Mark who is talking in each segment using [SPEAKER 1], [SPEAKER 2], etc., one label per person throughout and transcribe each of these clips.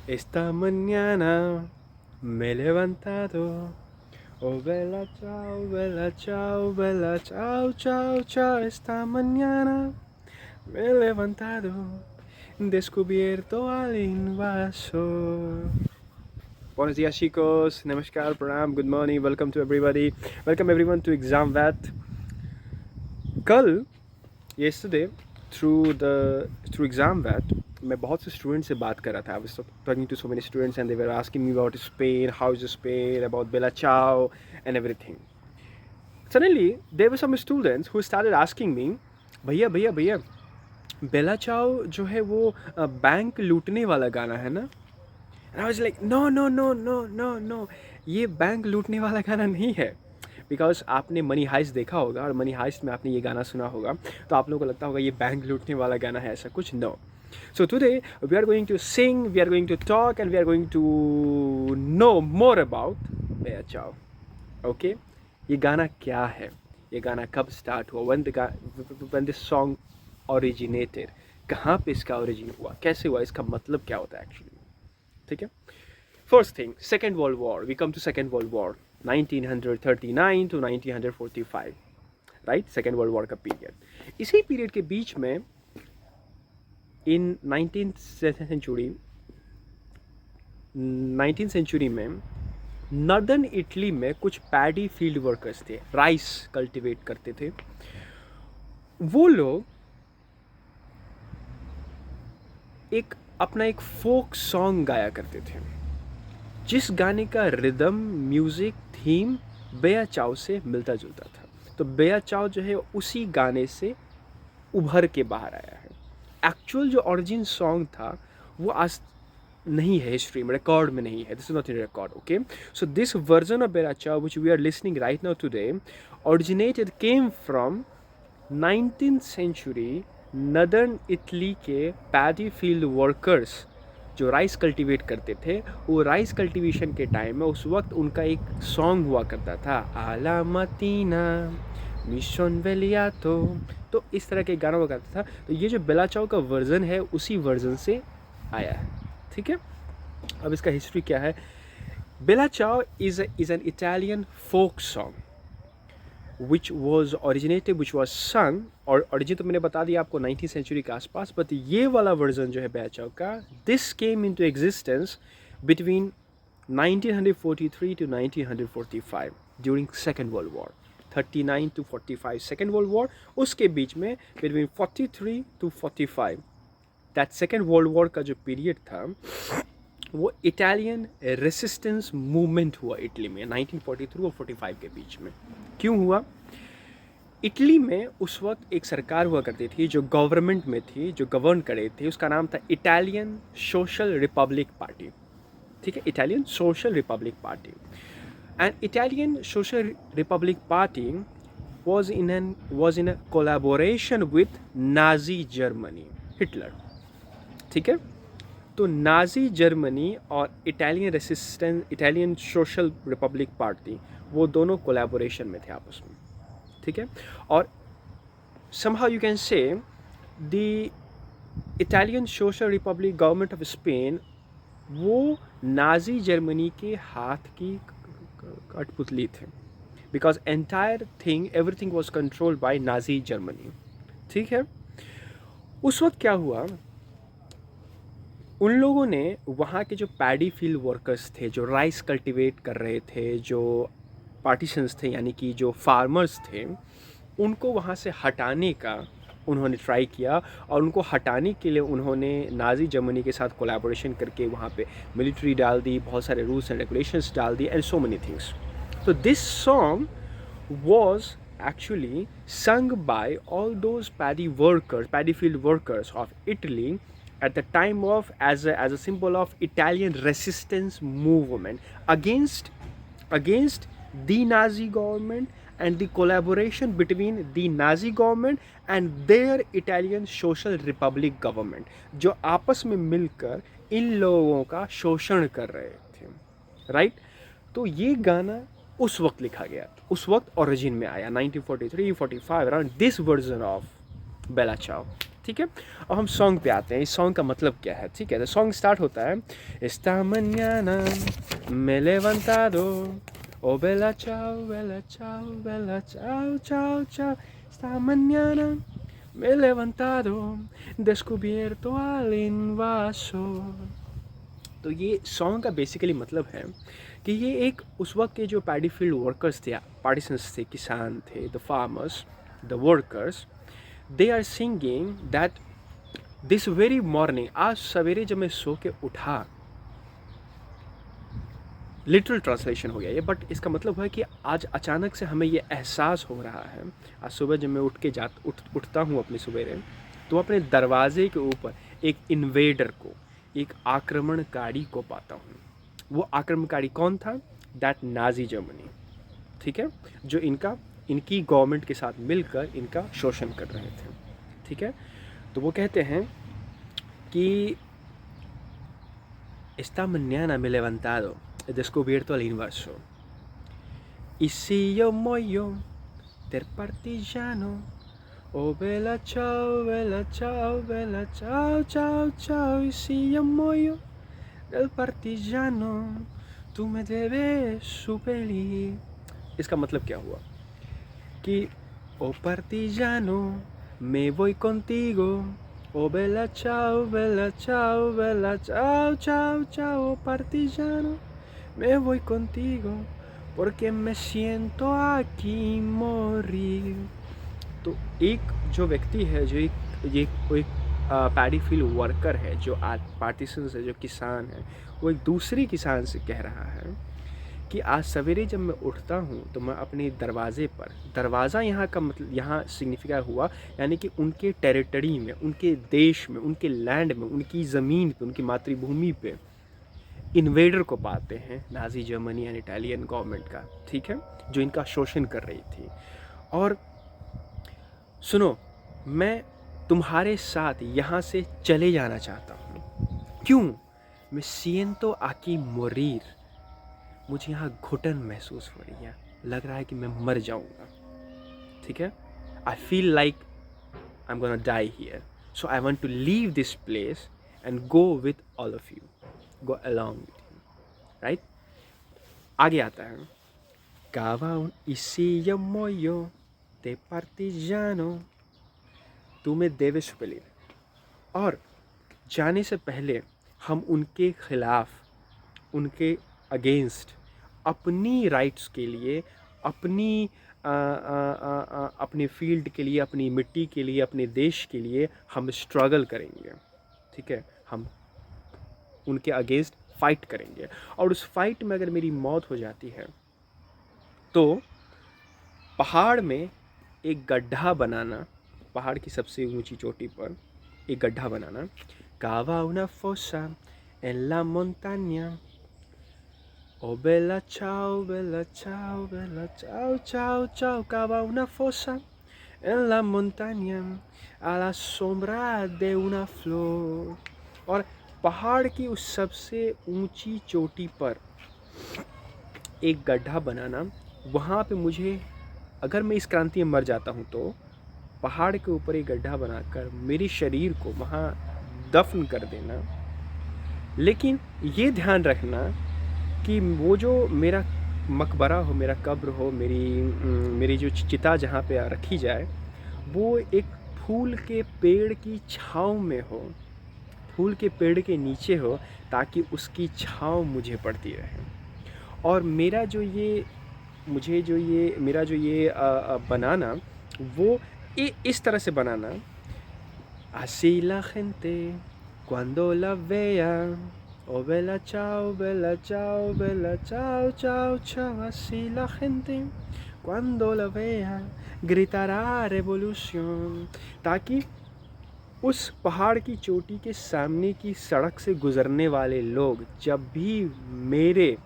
[SPEAKER 1] Esta mañana me he levantado. Oh, bella ciao, bella ciao, bella ciao, ciao, ciao. Esta mañana me he levantado, descubierto al invasor. Buenos días, chicos. Namaskar, pranam, good morning. Welcome to everybody. Welcome everyone to Exam Vat. कल yesterday through exam vat मैं बहुत से students से बात कर रहा था. I was talking to so many students and they were asking me about Spain, how is Spain, about Bella Ciao and everything. Suddenly there were some students who started asking me, भैया भैया भैया बेला चाओ जो है वो bank लूटने वाला गाना है ना. And I was like, no no no no no no, ये बैंक लूटने वाला गाना नहीं है. बिकॉज आपने मनी हाइस्ट देखा होगा और मनी हाइस्ट में आपने ये गाना सुना होगा, तो आप लोगों को लगता होगा ये बैंक लूटने वाला गाना है, ऐसा कुछ. No. So today we are going to sing, we are going to talk and we are going to know more about बेला चाओ. ओके, ये गाना क्या है, ये गाना कब स्टार्ट हुआ, व्हेन दिस सॉन्ग ओरिजिनेटेड, कहाँ पे इसका ओरिजिन हुआ, कैसे हुआ, इसका मतलब क्या होता है एक्चुअली. ठीक है. First thing, Second World War. We come to Second World War 1939 to 1945, right. Second World War का पीरियड. इसी पीरियड के बीच में इन 19th सेंचुरी में नॉर्दर्न इटली में कुछ पैडी फील्ड वर्कर्स थे, राइस कल्टिवेट करते थे. वो लोग अपना एक फोक सॉन्ग गाया करते थे, जिस गाने का रिदम, म्यूज़िक, थीम बेया चाओ से मिलता जुलता था. तो बेया चाओ जो है उसी गाने से उभर के बाहर आया है. एक्चुअल जो ओरिजिन सॉन्ग था वो आज नहीं है हिस्ट्री में, रिकॉर्ड में नहीं है. This is not in record. Okay, so this version of Bella Ciao which we are listening right now today originated came from 19th century northern Italy के पैडी फील्ड वर्कर्स जो rice cultivate करते थे. वो rice cultivation के time में उस वक्त उनका एक सॉन्ग हुआ करता था, आला मतीना मिशन वेलियातो. तो इस तरह के गाना हुआ करता था. तो ये जो बेला चाओ का वर्जन है उसी वर्जन से आया है. ठीक है. अब इसका हिस्ट्री क्या है. Bella Ciao is an Italian folk song which was sung, और ओरिजिन तो मैंने बता दिया आपको 19th सेंचुरी के आसपास. बट ये वाला वर्जन जो है बेला चाओ का, this came into existence between 1943 to 1945 during second World war. 39 to 45 second World war. उसके बीच में between 43 to 45 that second World War का जो पीरियड था वो इटालियन रेसिस्टेंस मूवमेंट हुआ इटली में 1943 और 45 के बीच में. क्यों हुआ. इटली में उस वक्त एक सरकार हुआ करती थी जो गवर्नमेंट में थी, जो गवर्न कर रही थी. उसका नाम था इटालियन सोशल रिपब्लिक पार्टी. ठीक है, Italian social Republic party. And Italian social Republic party was in a collaboration with Nazi Germany, Hitler. ठीक है. तो नाजी जर्मनी और इटालियन सोशल रिपब्लिक पार्टी, वो दोनों कोलैबोरेशन में थे आपस में. ठीक है. और somehow you can say the Italian social Republic government of Spain वो नाजी जर्मनी के हाथ की कठपुतली थे. Because entire thing, everything was controlled by Nazi Germany. ठीक है. उस वक्त क्या हुआ, उन लोगों ने वहाँ के जो पैडी फील्ड वर्कर्स थे, जो राइस कल्टीवेट कर रहे थे, जो पार्टीशंस थे यानी कि जो फार्मर्स थे, उनको वहाँ से हटाने का उन्होंने ट्राई किया. और उनको हटाने के लिए उन्होंने नाजी जर्मनी के साथ कोलैबोरेशन करके वहाँ पे मिलिट्री डाल दी, बहुत सारे रूल्स एंड रेगुलेशंस डाल दी एंड सो मेनी थिंग्स. तो this song was actually sung by all those paddy field workers of Italy at the time of as a symbol of Italian resistance movement against the Nazi government and the collaboration between the Nazi government and their Italian Social Republic government, जो आपस में मिलकर इन लोगों का शोषण कर रहे थे. राइट. तो ये गाना उस वक्त लिखा गया, उस वक्त ओरिजिन में आया 1943-45 अराउंड दिस वर्जन ऑफ बेला चाओ, ठीक है। और हम सॉन्ग पे आते हैं, इस सॉन्ग का मतलब क्या है, ठीक है। तो सॉन्ग स्टार्ट होता है, Esta mañana me he levantado, oh bella ciao, bella ciao, bella ciao, ciao, ciao. Esta mañana me he levantado, descubierto al invasor. तो ये सॉन्ग का बेसिकली मतलब है कि ये एक उस वक्त के जो पैडी फील्ड वर्कर्स थे, पार्टिसंस थे, किसान थे, the farmers, the workers, they are singing that this very morning, आज सवेरे जब मैं सो के उठा, लिटरल ट्रांसलेशन हो गया ये, बट इसका मतलब है कि आज अचानक से हमें ये एहसास हो रहा है, आज सुबह जब मैं उठता हूँ अपने सवेरे, तो अपने दरवाजे के ऊपर एक इन्वेडर को, एक आक्रमणकारी को पाता हूँ। वो आक्रमणकारी कौन था? दैट नाजी जर्मनी, ठीक है, जो इनकी गवर्नमेंट के साथ मिलकर इनका शोषण कर रहे थे, ठीक है। तो वो कहते हैं कि esta mañana me he levantado, he descubierto al invasor, y si yo muoio del partigiano, oh bella ciao, bella ciao, bella ciao, ciao, ciao, y si yo muoio del partigiano, tú me debes suplir. इसका मतलब क्या हुआ कि oh partigiano, me voy contigo, oh bella ciao, bella ciao, bella ciao, ciao, ciao, oh partigiano, me voy contigo, porque me siento aquí morir. तो एक जो व्यक्ति है, जो एक पैडी फील्ड वर्कर है, जो पार्टिसंस है, जो किसान है, वो एक दूसरी किसान से कह रहा है कि आज सवेरे जब मैं उठता हूँ तो मैं अपने दरवाज़े पर, दरवाज़ा यहाँ का मतलब यहाँ सिग्निफिका हुआ यानी कि उनके टेरिटरी में, उनके देश में, उनके लैंड में, उनकी ज़मीन पे, उनकी मातृभूमि पे इन्वेडर को पाते हैं, Nazi Germany and Italian government का, ठीक है, जो इनका शोषण कर रही थी। और सुनो, मैं तुम्हारे साथ यहाँ से चले जाना चाहता हूँ। क्यों? मैं सिएंतो आकी मोरीर, मुझे यहाँ घुटन महसूस हो रही है, लग रहा है कि मैं मर जाऊँगा, ठीक है। I feel like I am gonna die here, so I want to leave this place and go with all of you, go along with you, right. आगे आता है, Cava un isillo moyo de partigiano, तू में देवे सुपली। और जाने से पहले हम उनके खिलाफ, उनके अगेंस्ट, अपनी राइट्स के लिए, अपने फील्ड के लिए, अपनी मिट्टी के लिए, अपने देश के लिए हम स्ट्रगल करेंगे, ठीक है। हम उनके अगेंस्ट फाइट करेंगे, और उस फाइट में अगर मेरी मौत हो जाती है तो पहाड़ में एक गड्ढा बनाना, पहाड़ की सबसे ऊंची चोटी पर एक गड्ढा बनाना, Cava una fossa en la montaña, oh bella ciao, bella ciao, bella ciao, ciao, ciao, cava una fossa en la montaña a la sombra de una flor। और पहाड़ की उस सबसे ऊंची चोटी पर एक गड्ढा बनाना, वहाँ पे मुझे, अगर मैं इस क्रांति में मर जाता हूँ तो पहाड़ के ऊपर एक गड्ढा बनाकर मेरे शरीर को वहाँ दफन कर देना। लेकिन ये ध्यान रखना कि वो जो मेरा मकबरा हो, मेरा कब्र हो, मेरी जो चिता जहाँ पे रखी जाए, वो एक फूल के पेड़ की छाँव में हो, फूल के पेड़ के नीचे हो, ताकि उसकी छाँव मुझे पड़ती रहे। और मेरा जो ये बनाना, वो इस तरह से बनाना, así la gente cuando la vea, oh bella ciao, bella ciao, bella ciao, ciao, ciao, así la gente cuando la vea gritará revolución, ताकि उस पहाड़ की चोटी के सामने की सड़क से गुज़रने वाले लोग जब भी मेरे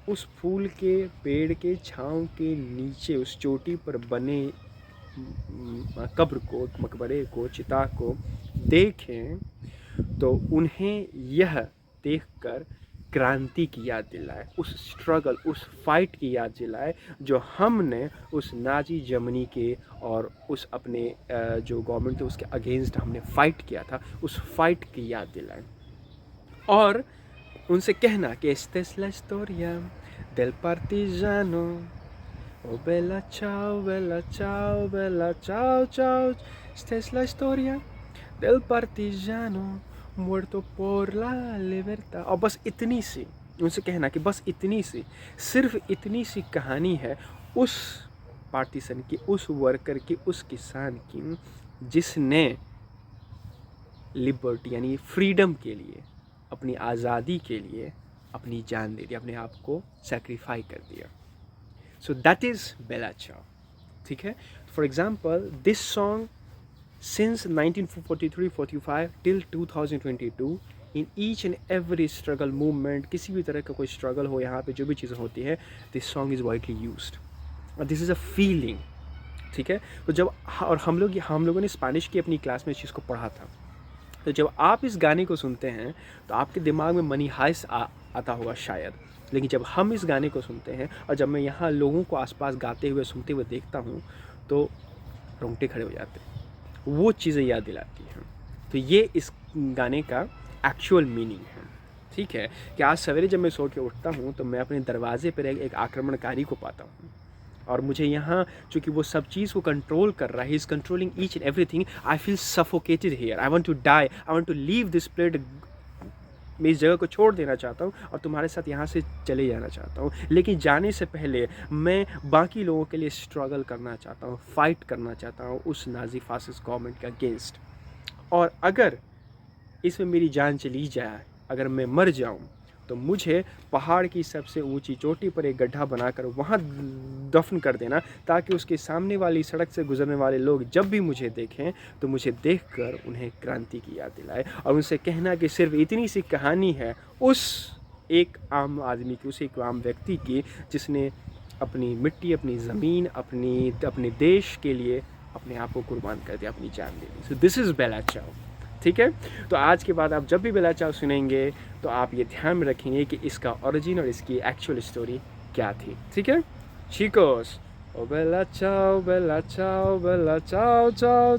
[SPEAKER 1] उस फूल के पेड़ के छाँव के नीचे उस चोटी पर बने कब्र को, मकबरे को, चिता को देखें, तो उन्हें यह देखकर क्रांति की याद दिलाए, उस स्ट्रगल, उस फाइट की याद दिलाए जो हमने उस नाजी जर्मनी के और उस अपने जो गवर्नमेंट थे उसके अगेंस्ट हमने फाइट किया था, उस फाइट की याद दिलाए। और उनसे कहना कि esta es la historia del partigiano, oh bella ciao, bella ciao, bella ciao, ciao, esta es la historia del partigiano muerto por la libertad। और बस इतनी सी उनसे कहना कि बस इतनी सी, सिर्फ इतनी सी कहानी है उस पार्टीशन की, उस वर्कर की, उस किसान की जिसने लिबर्टी यानी फ्रीडम के लिए, अपनी आज़ादी के लिए अपनी जान दे दी, अपने आप को सेक्रीफाई कर दिया। सो दैट इज़ बेला चाव। ठीक है, for example this song since 1943-45 till 2022 in each and every struggle movement, किसी भी तरह का कोई स्ट्रगल हो यहाँ पे जो भी चीज़ें होती है, this song is widely used और दिस इज़ अ फीलिंग। ठीक है, तो जब और हम लोगों ने स्पेनिश की अपनी क्लास में इस चीज़ को पढ़ा था, तो जब आप इस गाने को सुनते हैं तो आपके दिमाग में मनी हाइस आता होगा शायद, लेकिन जब हम इस गाने को सुनते हैं और जब मैं यहाँ लोगों को आसपास गाते हुए सुनते हुए देखता हूँ तो रोंगटे खड़े हो जाते हैं, वो चीज़ें याद दिलाती हैं। तो ये इस गाने का एक्चुअल मीनिंग है। ठीक है, कि आज सवेरे जब मैं सो के उठता हूँ तो मैं अपने दरवाजे पर एक आक्रमणकारी को पाता हूँ और मुझे यहाँ चूँकि वो सब चीज़ को कंट्रोल कर रहा है, is controlling each and everything, I feel suffocated here, I want to die, I want to leave this plate, मैं इस जगह को छोड़ देना चाहता हूँ और तुम्हारे साथ यहाँ से चले जाना चाहता हूँ, लेकिन जाने से पहले मैं बाकी लोगों के लिए स्ट्रगल करना चाहता हूँ, फाइट करना चाहता हूँ उस नाजी फासिस्ट गवर्नमेंट के अगेंस्ट। और अगर इसमें मेरी जान चली जाए, अगर मैं मर जाऊँ, तो मुझे पहाड़ की सबसे ऊंची चोटी पर एक गड्ढा बनाकर वहाँ दफन कर देना, ताकि उसके सामने वाली सड़क से गुजरने वाले लोग जब भी मुझे देखें तो मुझे देखकर उन्हें क्रांति की याद दिलाए और उनसे कहना कि सिर्फ इतनी सी कहानी है उस एक आम आदमी की, उस एक आम व्यक्ति की जिसने अपनी मिट्टी, अपनी ज़मीन, अपने देश के लिए अपने आप को कुर्बान कर दिया, अपनी जान दे दी। सो दिस इज़ बेला चाव। ठीक है, तो आज के बाद आप जब भी बेला चाव सुनेंगे तो आप ये ध्यान में रखेंगे कि इसका ओरिजिन और इसकी एक्चुअल स्टोरी क्या थी। ठीक है, चिकोस, ओ बेला चाव, बेला चाव, बेला चाव, चाव।